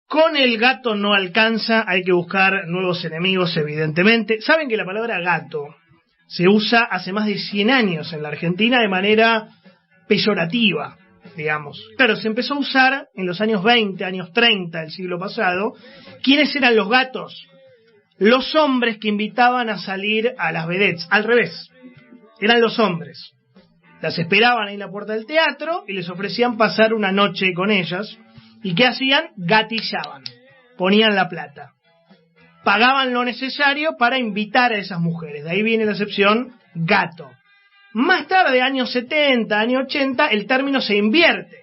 Con el gato no alcanza, hay que buscar nuevos enemigos, evidentemente. Saben que la palabra gato se usa hace más de 100 años en la Argentina de manera peyorativa, digamos. Claro, se empezó a usar en los años 20, años 30 del siglo pasado. ¿Quiénes eran los gatos? Los hombres que invitaban a salir a las vedettes. Al revés, eran los hombres. Las esperaban ahí en la puerta del teatro y les ofrecían pasar una noche con ellas. ¿Y qué hacían? Gatillaban, ponían la plata, pagaban lo necesario para invitar a esas mujeres. De ahí viene la acepción gato. Más tarde, años 70, años 80, el término se invierte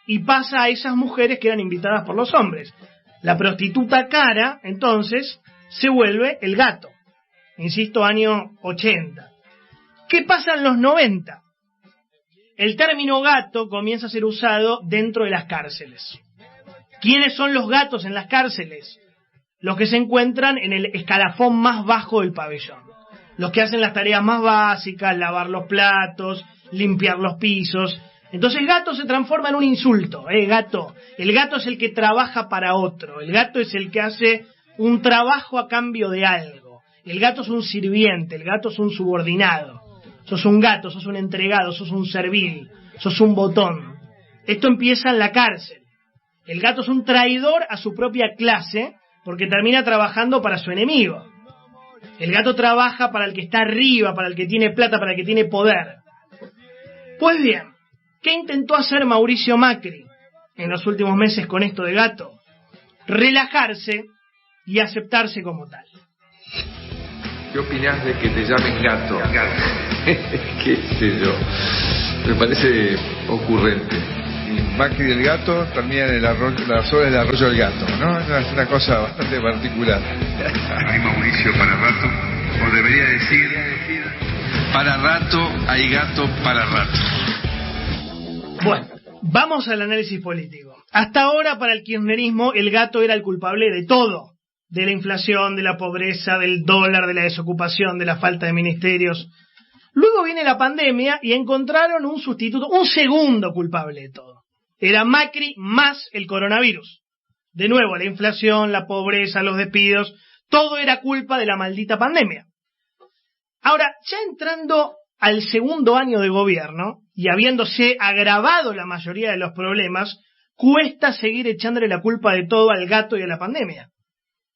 y pasa a esas mujeres que eran invitadas por los hombres. La prostituta cara, entonces, se vuelve el gato. Insisto, año 80. ¿Qué pasa en los 90? El término gato comienza a ser usado dentro de las cárceles. ¿Quiénes son los gatos en las cárceles? Los que se encuentran en el escalafón más bajo del pabellón. Los que hacen las tareas más básicas, lavar los platos, limpiar los pisos. Entonces gato se transforma en un insulto, gato. El gato es el que trabaja para otro. El gato es el que hace un trabajo a cambio de algo. El gato es un sirviente, el gato es un subordinado. Sos un gato, sos un entregado, sos un servil, sos un botón. Esto empieza en la cárcel. El gato es un traidor a su propia clase porque termina trabajando para su enemigo. El gato trabaja para el que está arriba, para el que tiene plata, para el que tiene poder. Pues bien, ¿qué intentó hacer Mauricio Macri en los últimos meses con esto de gato? Relajarse y aceptarse como tal. ¿Qué opinás de que te llamen gato? ¿Qué sé yo? Me parece ocurrente. Y Macri del gato termina en las horas del arroyo del gato, ¿no? Es una cosa bastante particular. Hay Mauricio para rato, o debería decir, para rato hay gato para rato. Bueno, vamos al análisis político. Hasta ahora para el kirchnerismo el gato era el culpable de todo. De la inflación, de la pobreza, del dólar, de la desocupación, de la falta de ministerios. Luego viene la pandemia y encontraron un sustituto, un segundo culpable de todo. Era Macri más el coronavirus. De nuevo, la inflación, la pobreza, los despidos, todo era culpa de la maldita pandemia. Ahora, ya entrando al segundo año de gobierno y habiéndose agravado la mayoría de los problemas, cuesta seguir echándole la culpa de todo al gato y a la pandemia.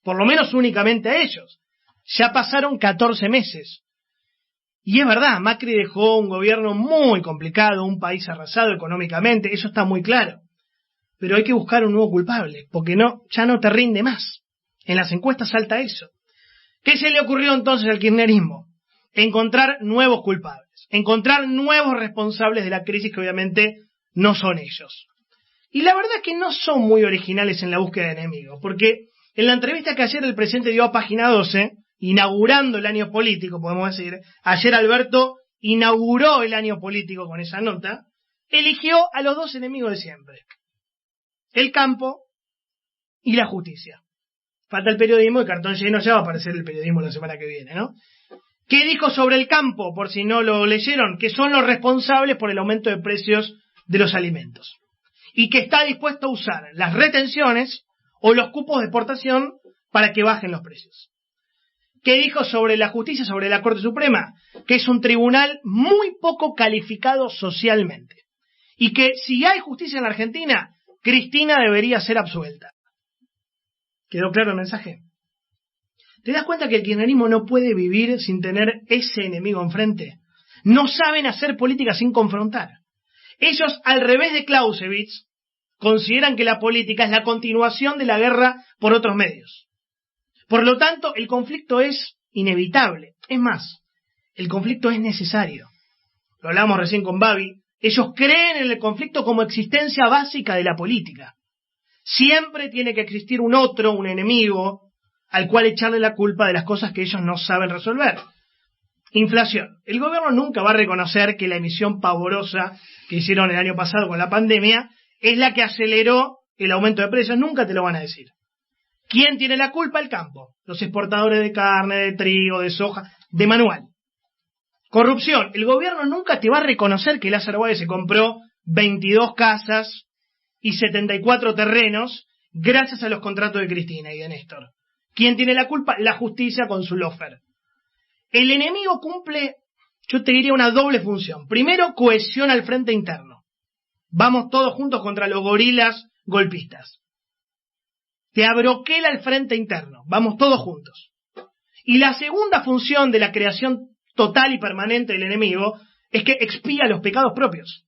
Por lo menos únicamente a ellos. Ya pasaron 14 meses. Y es verdad, Macri dejó un gobierno muy complicado, un país arrasado económicamente, eso está muy claro. Pero hay que buscar un nuevo culpable, porque ya no te rinde más. En las encuestas salta eso. ¿Qué se le ocurrió entonces al kirchnerismo? Encontrar nuevos culpables, encontrar nuevos responsables de la crisis que obviamente no son ellos. Y la verdad es que no son muy originales en la búsqueda de enemigos, porque en la entrevista que ayer el presidente dio a Página 12, inaugurando el año político, podemos decir, ayer Alberto inauguró el año político con esa nota, eligió a los dos enemigos de siempre. El campo y la justicia. Falta el periodismo y cartón lleno, ya va a aparecer el periodismo la semana que viene, ¿no? ¿Qué dijo sobre el campo? Por si no lo leyeron, que son los responsables por el aumento de precios de los alimentos. Y que está dispuesto a usar las retenciones o los cupos de exportación para que bajen los precios. ¿Qué dijo sobre la justicia, sobre la Corte Suprema? Que es un tribunal muy poco calificado socialmente. Y que si hay justicia en la Argentina, Cristina debería ser absuelta. ¿Quedó claro el mensaje? ¿Te das cuenta que el kirchnerismo no puede vivir sin tener ese enemigo enfrente? No saben hacer política sin confrontar. Ellos, al revés de Clausewitz, consideran que la política es la continuación de la guerra por otros medios. Por lo tanto, el conflicto es inevitable. Es más, el conflicto es necesario. Lo hablamos recién con Babi. Ellos creen en el conflicto como existencia básica de la política. Siempre tiene que existir un otro, un enemigo, al cual echarle la culpa de las cosas que ellos no saben resolver. Inflación. El gobierno nunca va a reconocer que la emisión pavorosa que hicieron el año pasado con la pandemia es la que aceleró el aumento de precios. Nunca te lo van a decir. ¿Quién tiene la culpa? El campo. Los exportadores de carne, de trigo, de soja, de manual. Corrupción. El gobierno nunca te va a reconocer que Lázaro Báez se compró 22 casas y 74 terrenos gracias a los contratos de Cristina y de Néstor. ¿Quién tiene la culpa? La justicia con su lawfare. El enemigo cumple, yo te diría, una doble función. Primero, cohesiona el frente interno. Vamos todos juntos contra los gorilas golpistas. Te abroquela el frente interno. Vamos todos juntos. Y la segunda función de la creación total y permanente del enemigo es que expía los pecados propios.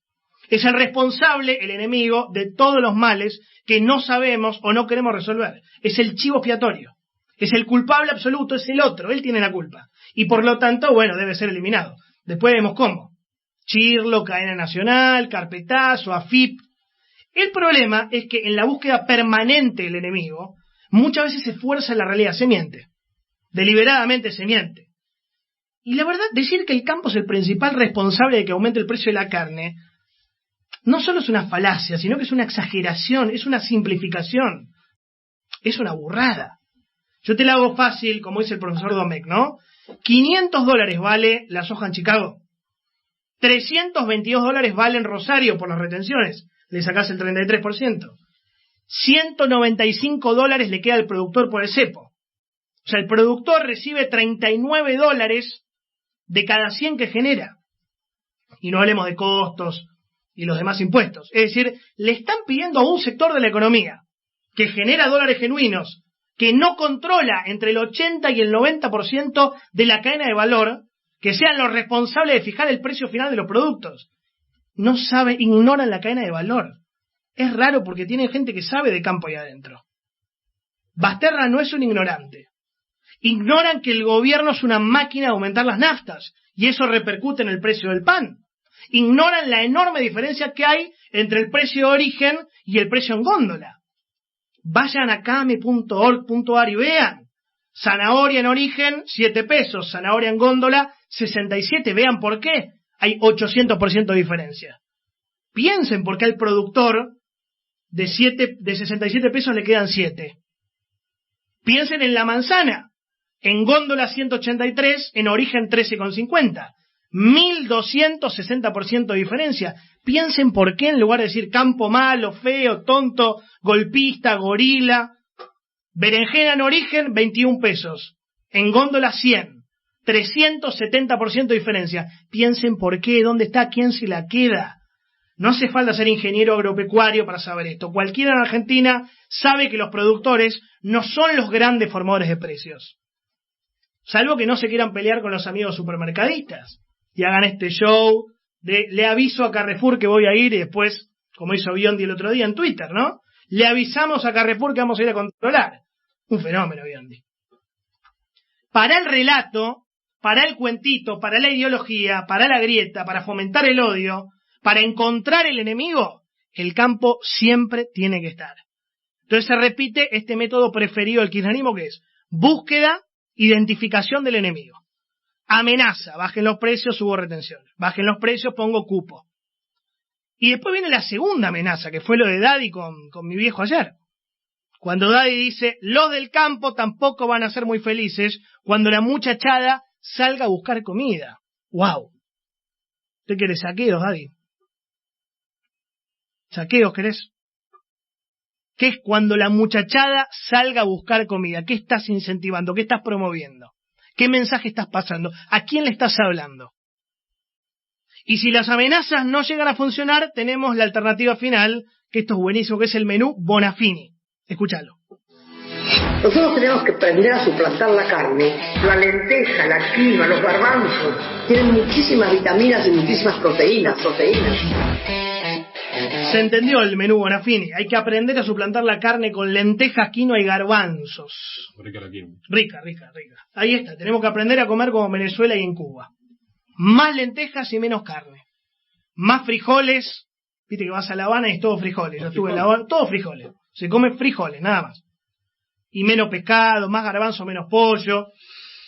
Es el responsable, el enemigo, de todos los males que no sabemos o no queremos resolver. Es el chivo expiatorio. Es el culpable absoluto, es el otro, él tiene la culpa. Y por lo tanto, bueno, debe ser eliminado. Después vemos cómo. Chirlo, cadena nacional, carpetazo, AFIP. El problema es que en la búsqueda permanente del enemigo, muchas veces se fuerza la realidad, se miente. Deliberadamente se miente. Y la verdad, decir que el campo es el principal responsable de que aumente el precio de la carne, no solo es una falacia, sino que es una exageración, es una simplificación, es una burrada. Yo te la hago fácil, como dice el profesor Domecq, ¿no? $500 vale la soja en Chicago. $322 vale en Rosario por las retenciones. Le sacás el 33%. $195 le queda al productor por el cepo. O sea, el productor recibe $39 de cada 100 que genera. Y no hablemos de costos y los demás impuestos. Es decir, le están pidiendo a un sector de la economía que genera dólares genuinos, que no controla entre el 80 y el 90% de la cadena de valor, que sean los responsables de fijar el precio final de los productos. No sabe, ignoran la cadena de valor. Es raro porque tiene gente que sabe de campo ahí adentro. Basterra no es un ignorante. Ignoran que el gobierno es una máquina de aumentar las naftas y eso repercute en el precio del pan. Ignoran la enorme diferencia que hay entre el precio de origen y el precio en góndola. Vayan a came.org.ar y vean. Zanahoria en origen, 7 pesos. Zanahoria en góndola, 67. Vean por qué hay 800% de diferencia. Piensen por qué al productor de 67 pesos le quedan 7. Piensen en la manzana. En góndola 183, en origen 13,50. 1260% de diferencia. Piensen por qué en lugar de decir campo malo, feo, tonto, golpista, gorila. Berenjena en origen 21 pesos. En góndola 100. 370% de diferencia. Piensen por qué, dónde está, quién se la queda. No hace falta ser ingeniero agropecuario para saber esto. Cualquiera en Argentina sabe que los productores no son los grandes formadores de precios. Salvo que no se quieran pelear con los amigos supermercadistas y hagan este show de le aviso a Carrefour que voy a ir y después, como hizo Biondi el otro día en Twitter, ¿no? Le avisamos a Carrefour que vamos a ir a controlar. Un fenómeno, Biondi. Para el relato, para el cuentito, para la ideología, para la grieta, para fomentar el odio, para encontrar el enemigo, el campo siempre tiene que estar. Entonces se repite este método preferido del kirchnerismo, que es búsqueda, identificación del enemigo. Amenaza, bajen los precios, subo retención. Bajen los precios, pongo cupo. Y después viene la segunda amenaza, que fue lo de Daddy con mi viejo ayer. Cuando Daddy dice, los del campo tampoco van a ser muy felices cuando la muchachada salga a buscar comida. ¡Wow! ¿Usted quiere saqueos, Daddy? ¿Saqueos querés? ¿Qué es cuando la muchachada salga a buscar comida? ¿Qué estás incentivando? ¿Qué estás promoviendo? ¿Qué mensaje estás pasando? ¿A quién le estás hablando? Y si las amenazas no llegan a funcionar, tenemos la alternativa final, que esto es buenísimo, que es el menú Bonafini. Escúchalo. Nosotros tenemos que aprender a suplantar la carne, la lenteja, la quinoa, los garbanzos. Tienen muchísimas vitaminas y muchísimas proteínas. Se entendió el menú Bonafini. Hay que aprender a suplantar la carne con lentejas, quinoa y garbanzos. Rica la quinoa. Rica. Ahí está. Tenemos que aprender a comer como en Venezuela y en Cuba. Más lentejas y menos carne. Más frijoles. Viste que vas a La Habana y es todo frijoles. Yo estuve en La Habana, todo frijoles. Se come frijoles, nada más. Y menos pescado, más garbanzo, menos pollo.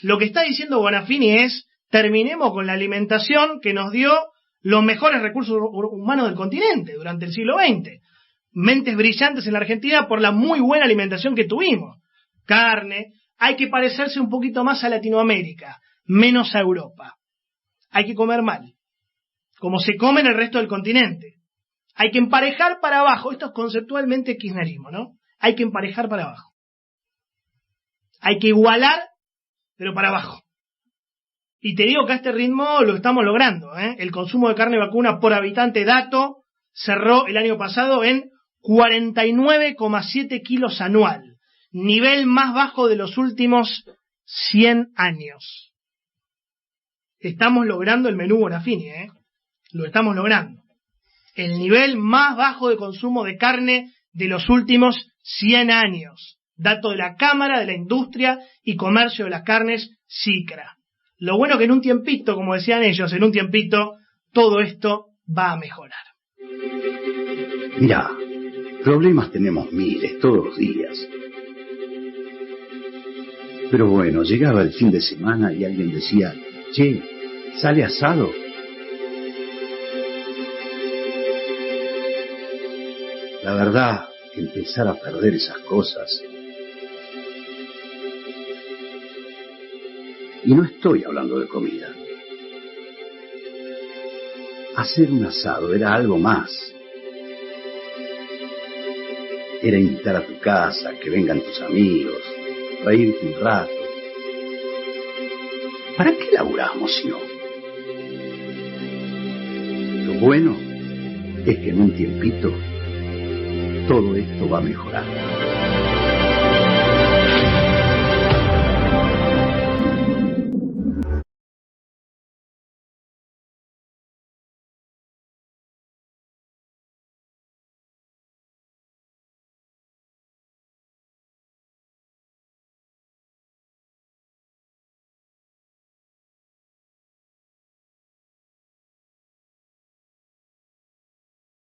Lo que está diciendo Bonafini es, terminemos con la alimentación que nos dio los mejores recursos humanos del continente durante el siglo XX. Mentes brillantes en la Argentina por la muy buena alimentación que tuvimos. Carne, hay que parecerse un poquito más a Latinoamérica, menos a Europa. Hay que comer mal, como se come en el resto del continente. Hay que emparejar para abajo, esto es conceptualmente kirchnerismo, ¿no? hay que emparejar para abajo. Hay que igualar, pero para abajo. Y te digo que a este ritmo lo estamos logrando, ¿eh? El consumo de carne vacuna por habitante, dato, cerró el año pasado en 49,7 kilos anual. Nivel más bajo de los últimos 100 años. Estamos logrando el menú Bonafini, ¿eh? Lo estamos logrando. El nivel más bajo de consumo de carne de los últimos 100 años. Dato de la Cámara de la Industria y Comercio de las Carnes, CICRA. Lo bueno que en un tiempito, como decían ellos, en un tiempito, todo esto va a mejorar. Mirá, problemas tenemos miles todos los días. Pero bueno, llegaba el fin de semana y alguien decía, che, ¿sale asado? La verdad, empezar a perder esas cosas. Y no estoy hablando de comida. Hacer un asado era algo más. Era invitar a tu casa, que vengan tus amigos, reírte un rato. ¿Para qué laburamos si no? Lo bueno es que en un tiempito todo esto va a mejorar.